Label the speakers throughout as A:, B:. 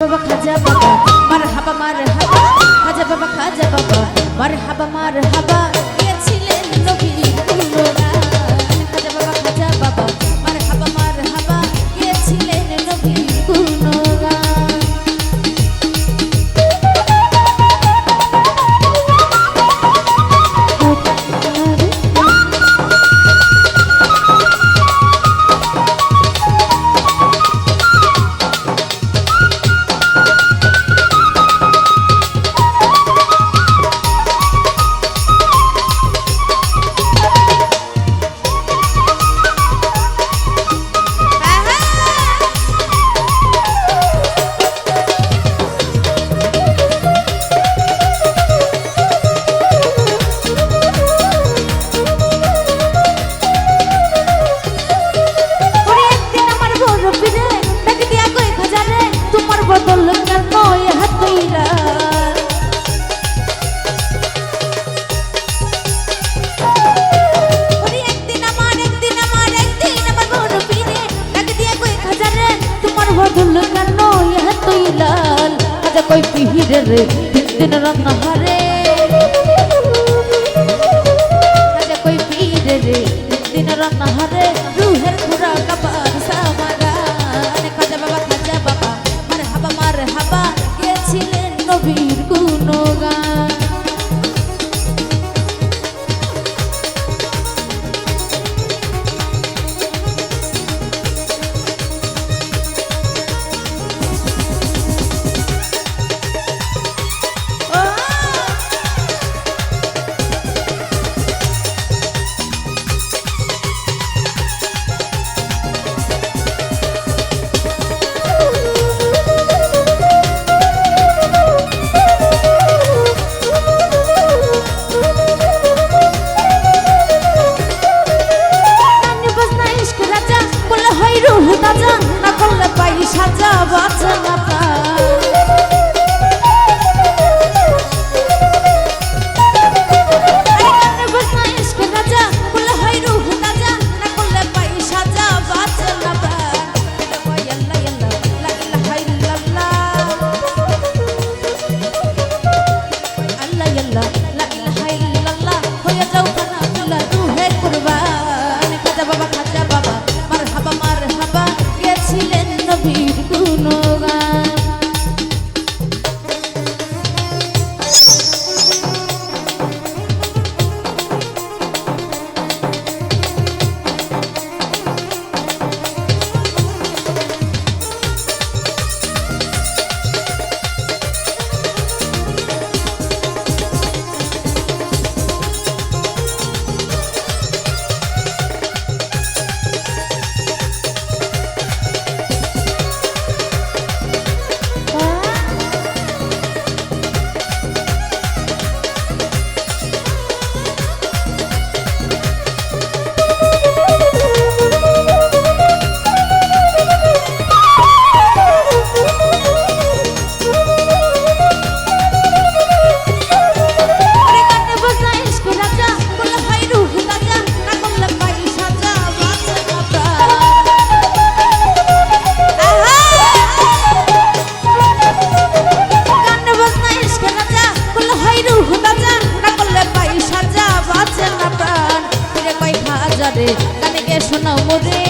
A: বাবা খাজা বাবা মারহাবা মারহাবা খাজা বাবা খাজা বাবা মারহাবা মারহাবা গেছিলেন নবীর গুণগান খাজা বাবা খাজা বাবা মারহাবা মারহাবা গেছিলেন নবীর গুণগান कोई पीर रे दिन रंग हरे राजा कोई पीर रे दिन रंग हरे रूहर पूरा कबार सामरा खाजा बाबा मारहाबा के छिलेन नबीर गुणगान সাজা বাজা মাতা আরে বসনা ইশক রাজা কুল হয় রূহ রাজা না করলে পাই সাজা বাজা মাতা এটা কই আল্লাহ আল্লাহ লা ইলাহা ইল্লাল্লাহ আল্লাহ আল্লাহ লা ইলাহা ইল্লাল্লাহ হয়ে যাও কানা আল্লাহ রূহে কুরবান খাজা বাবা মারহাবা মারহাবা গেছিলেন নবীর গুণগান গানে গে শোনাও মোরে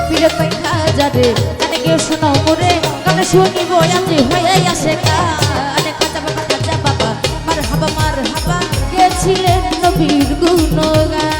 A: পীরে কই খাজা রে গানে গে শোনাও মোরে গানে শুনিব আজি হয়ে আসে কানে খাজা বাবা মারহাবা গেছিলেন নবীর গুণগান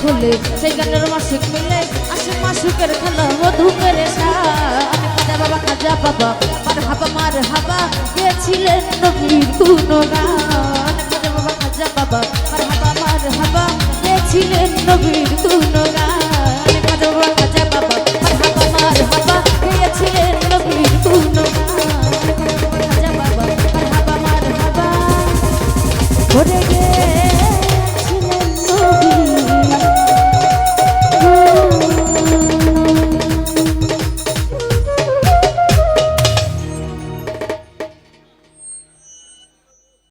A: খুলে সেই গানের মাসিক মিলে আশিক মাসুকের খেলা মধু মেরে শান খাজা বাবা মার হাবা গেছিলেন নবীর গুণগান খাজা বাবা মার হাবা গেছিলেন নবীর গুণগান খাজা বাবা মার হাবা গেছিলেন নবীর গুণগান খাজা বাবা মার হাবা করে গে